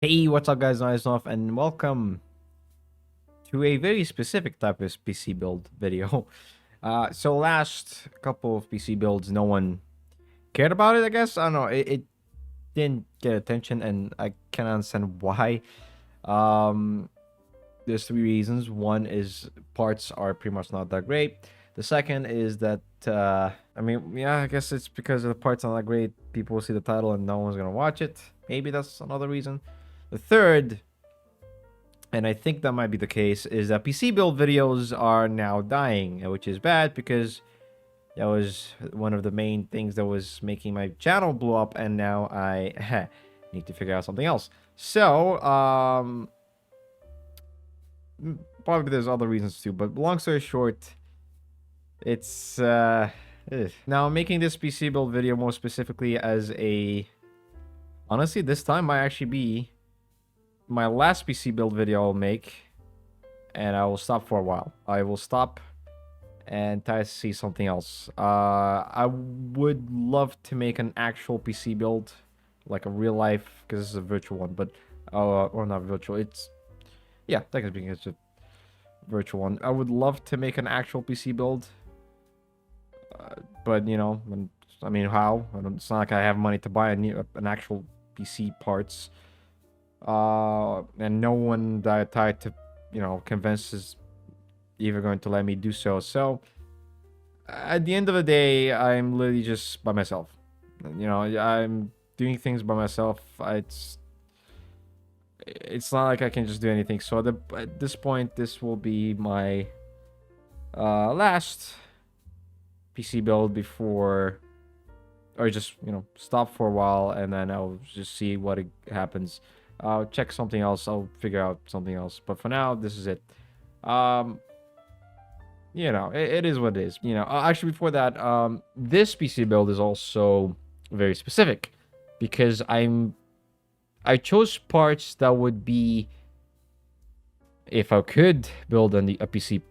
Hey, what's up guys, Nice off and welcome to a very specific type of PC build video. So last couple of PC builds, no one cared about it, I guess. I don't know, it didn't get attention and I can understand why. Um, there's three reasons. One is parts are pretty much not that great. The second is that, I guess it's because the parts are not great. People will see the title and no one's gonna watch it. Maybe that's another reason. The third, and I think that might be the case, is that PC build videos are now dying, which is bad because that was one of the main things that was making my channel blow up, and now I need to figure out something else. So, probably there's other reasons too, but long story short, it's now I'm making this PC build video more specifically as a, honestly, this time might actually be my last PC build video I'll make, and I will stop for a while. I will stop and try to see something else. I would love to make an actual PC build, like a real life, because this is a virtual one, but or not virtual. It's, yeah, technically speaking, it's a virtual one. I would love to make an actual PC build, but you know, I mean, how? It's not like I have money to buy an actual PC parts. And no one that I tried to, convince is even going to let me do so. So at the end of the day, I'm literally just by myself. I'm doing things by myself. It's not like I can just do anything. So at this point, this will be my last PC build before, or just stop for a while, and then I'll just see what happens. I'll check something else. I'll figure out something else. But for now, this is it. Um, it is what it is. Actually, before that, this PC build is also very specific because I chose parts that would be, if I could build a PC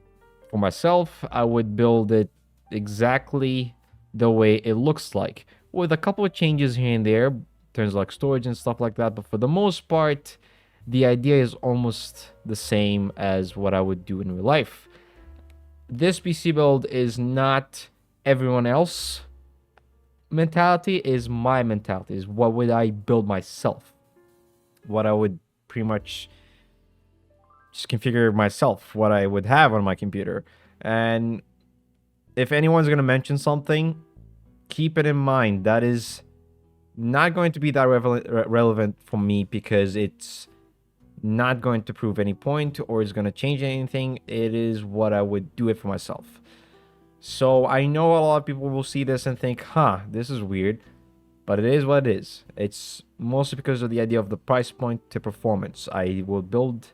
for myself, I would build it exactly the way it looks like, with a couple of changes here and there, terms like storage and stuff like that. But for the most part, the idea is almost the same as what I would do in real life. This PC build is not everyone else mentality, is my mentality, is what would I build myself, what I would pretty much just configure myself, what I would have on my computer. And if anyone's going to mention something, keep it in mind that is not going to be that relevant for me, because it's not going to prove any point or is going to change anything. It is what I would do it for myself. So I know a lot of people will see this and think, this is weird, but it is what it is. It's mostly because of the idea of the price point to performance. I will build,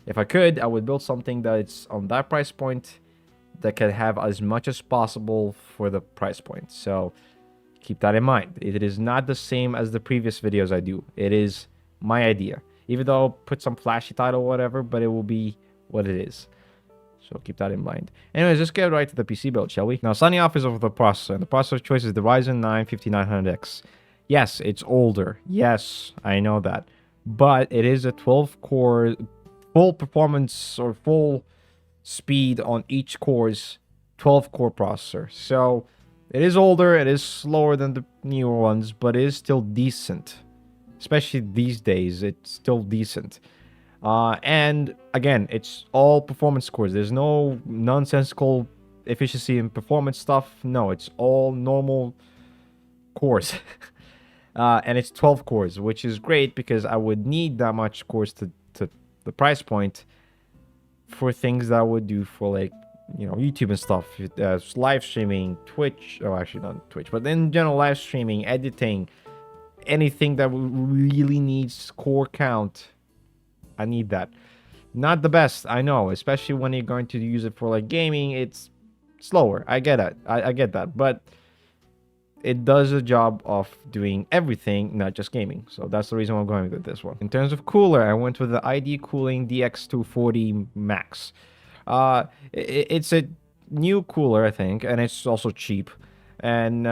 if I could, I would build something that's on that price point that can have as much as possible for the price point. So keep that in mind. It is not the same as the previous videos I do. It is my idea. Even though I'll put some flashy title or whatever, but it will be what it is. So keep that in mind. Anyways, let's get right to the PC build, shall we? Now, starting off is with the processor. And the processor choice is the Ryzen 9 5900X. Yes, it's older. Yes, I know that. But it is a 12-core, full performance or full speed on each core's 12-core processor. So it is older, it is slower than the newer ones, but it is still decent. Especially these days, it's still decent. And again, it's all performance cores. There's no nonsensical efficiency and performance stuff. No, it's all normal cores. And it's 12 cores, which is great because I would need that much cores to the price point for things that I would do for, like, YouTube and stuff, live streaming, Twitch, oh, actually not Twitch, but in general, live streaming, editing, anything that really needs core count. I need that. Not the best, I know, especially when you're going to use it for like gaming. It's slower. I get it. I get that, but it does a job of doing everything, not just gaming. So that's the reason why I'm going with this one. In terms of cooler, I went with the ID Cooling DX240 Max. It's a new cooler, I think, and it's also cheap. And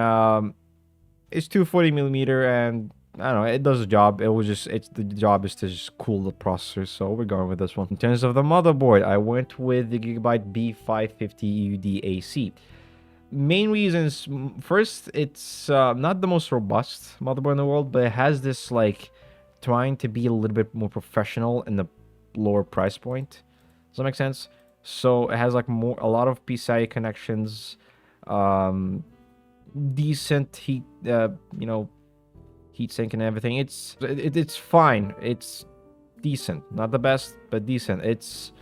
it's 240 millimeter, and I don't know, it does the job. The job is to just cool the processor, so we're going with this one. In terms of the motherboard, I went with the Gigabyte B550 UDAC. Main reasons, first, it's not the most robust motherboard in the world, but it has this, like, trying to be a little bit more professional in the lower price point. Does that make sense? So it has like a lot of PCIe connections, decent heat, heat sink and everything. It's fine. It's decent, not the best, but decent. It's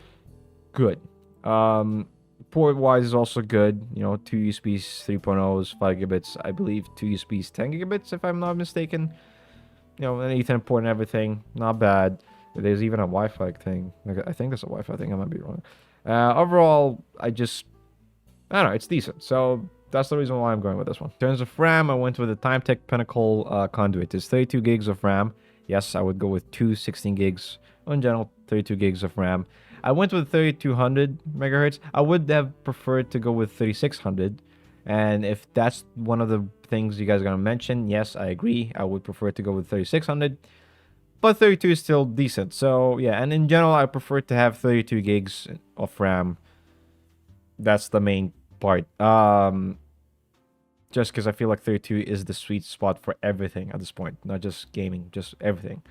good. Port wise is also good. Two USBs 3.0s, 5 gigabits. I believe two USBs 10 gigabits, if I'm not mistaken. An Ethernet port and everything. Not bad. There's even a Wi-Fi thing. I think there's a Wi-Fi thing. I might be wrong. Overall, I don't know. It's decent. So that's the reason why I'm going with this one. In terms of RAM, I went with the Timetech Pinnacle conduit. It's 32 gigs of RAM. Yes, I would go with two 16 gigs. In general, 32 gigs of RAM. I went with 3200 megahertz. I would have preferred to go with 3600. And if that's one of the things you guys are going to mention, yes, I agree. I would prefer to go with 3600. But 32 is still decent. So, yeah. And in general, I prefer to have 32 gigs of RAM. That's the main part. Just because I feel like 32 is the sweet spot for everything at this point. Not just gaming, just everything.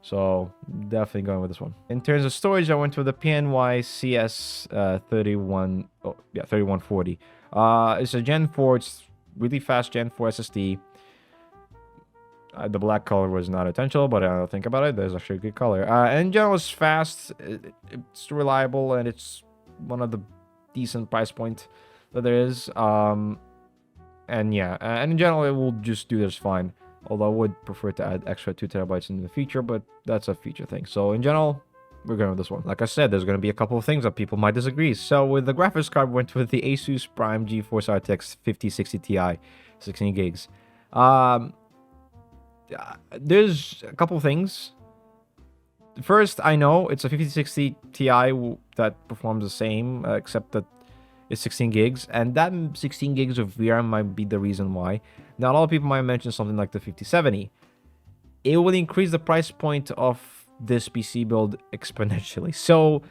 So, definitely going with this one. In terms of storage, I went with the PNY CS 3140. It's a Gen 4. It's really fast Gen 4 SSD. The black color was not intentional, but I don't think about it. There's actually a good color. In general, it's fast. It's reliable, and it's one of the decent price point that there is. And yeah, and in general, it will just do this fine. Although I would prefer to add extra 2 terabytes in the future, but that's a feature thing. So in general, we're going with this one. Like I said, there's going to be a couple of things that people might disagree. So with the graphics card, we went with the Asus Prime GeForce RTX 5060 Ti, 16 gigs. There's a couple of things. First, I know it's a 5060 Ti that performs the same, except that it's 16 gigs, and that 16 gigs of VRAM might be the reason why. Now, a lot of people might mention something like the 5070. It will increase the price point of this PC build exponentially. So,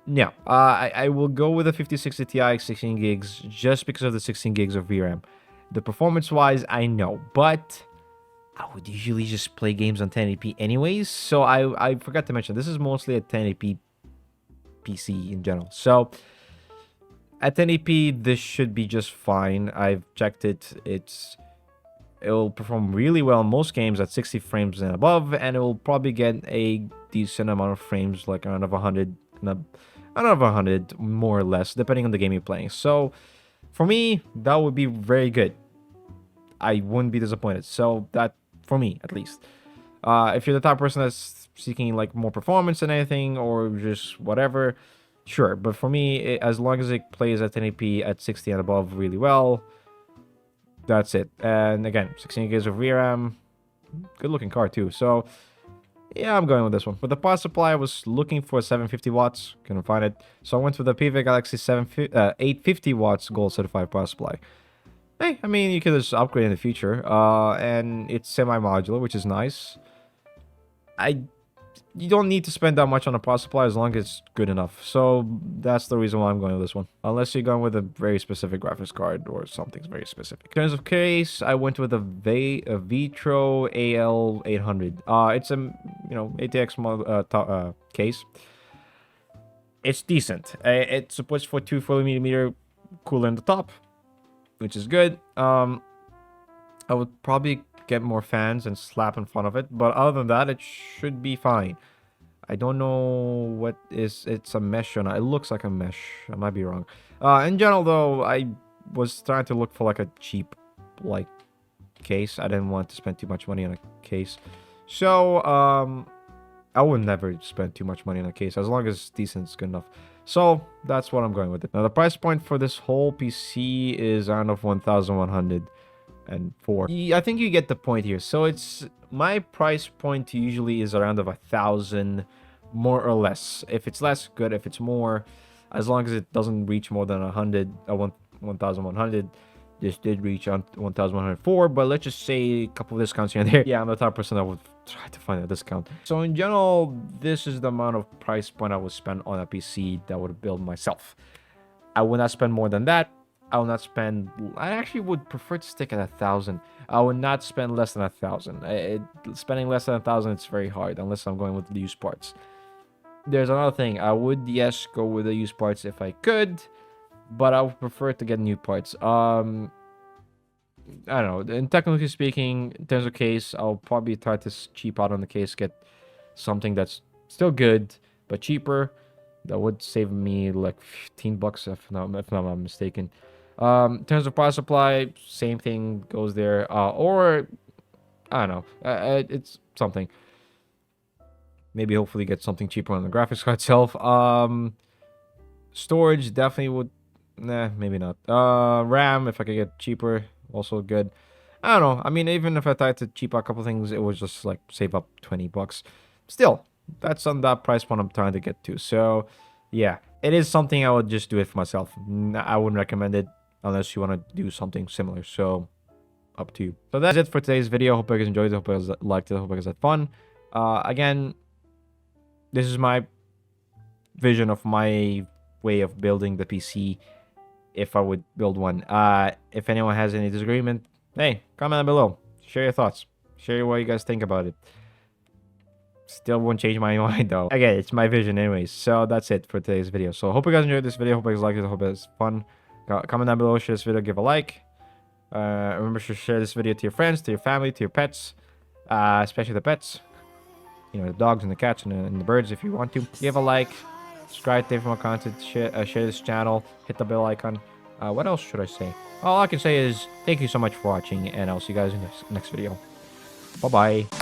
yeah, I will go with the 5060 Ti 16 gigs just because of the 16 gigs of VRAM. The performance-wise, I know, but I would usually just play games on 1080p anyways, so I forgot to mention, this is mostly a 1080p PC in general. So, at 1080p, this should be just fine. I've checked it. It'll perform really well in most games at 60 frames and above, and it will probably get a decent amount of frames, like around 100, more or less, depending on the game you're playing. So, for me, that would be very good. I wouldn't be disappointed. So, that, for me, at least. If you're the type of person that's seeking, like, more performance and anything, or just whatever, sure. But for me, as long as it plays at 1080p at 60 and above really well, that's it. And again, 16 gigs of VRAM, good looking card too. So yeah, I'm going with this one. For the power supply, I was looking for 750 watts, couldn't find it, so I went with the PV Galaxy 850 watts gold certified power supply. Hey, I mean, you could just upgrade in the future, and it's semi-modular, which is nice. You don't need to spend that much on a power supply as long as it's good enough. So that's the reason why I'm going with this one. Unless you're going with a very specific graphics card or something very specific. In terms of case, I went with a Vitro AL800. It's a ATX case. It's decent. It supports for 240mm cooler in the top, which is good. I would probably get more fans and slap in front of it, but other than that, it should be fine. I don't know what it's a mesh or not. It looks like a mesh. I might be wrong. In general, though, I was trying to look for like a cheap, like, case. I didn't want to spend too much money on a case. So, I would never spend too much money on a case as long as decent is good enough. So, that's what I'm going with it. Now, the price point for this whole PC is around 1,104. I think you get the point here. So, it's my price point usually is around 1,000, more or less. If it's less, good. If it's more, as long as it doesn't reach more than 1,100, this did reach on 1,104, but let's just say a couple of discounts here and there. Yeah, I'm the type of person that would try to find a discount. So in general, this is the amount of price point I would spend on a PC that I would build myself. I would not spend more than that. I will not spend. I actually would prefer to stick at 1,000. I would not spend less than 1,000. Spending less than 1,000, it's very hard unless I'm going with the used parts. There's another thing. I would, yes, go with the used parts if I could, but I would prefer to get new parts. I don't know. And technically speaking, in terms of case, I'll probably try to cheap out on the case, get something that's still good but cheaper. That would save me like 15 bucks if I'm mistaken. In terms of power supply, same thing goes there. Or I don't know. It's something. Maybe hopefully get something cheaper on the graphics card itself. Storage definitely would. Nah, maybe not. RAM, if I could get cheaper, also good. I don't know. I mean, even if I tried to cheap out a couple things, it was just like save up 20 bucks. Still, that's on that price point I'm trying to get to. So, yeah, it is something I would just do it for myself. I wouldn't recommend it unless you want to do something similar. So, up to you. So that's it for today's video. Hope you guys enjoyed it. Hope you guys liked it. Hope you guys had fun. Again, this is my vision of my way of building the PC if I would build one. If anyone has any disagreement, hey, comment down below. Share your thoughts. Share what you guys think about it. Still won't change my mind though. Again, it's my vision anyways. So that's it for today's video. So hope you guys enjoyed this video. Hope you guys liked it. Hope it's fun. Comment down below. Share this video. Give a like. Remember to share this video to your friends, to your family, to your pets. Especially the pets. You know, the dogs and the cats and the birds if you want to. Give a like. Subscribe to more content. Share this channel. Hit the bell icon. What else should I say? All I can say is thank you so much for watching, and I'll see you guys in the next video. Bye-bye.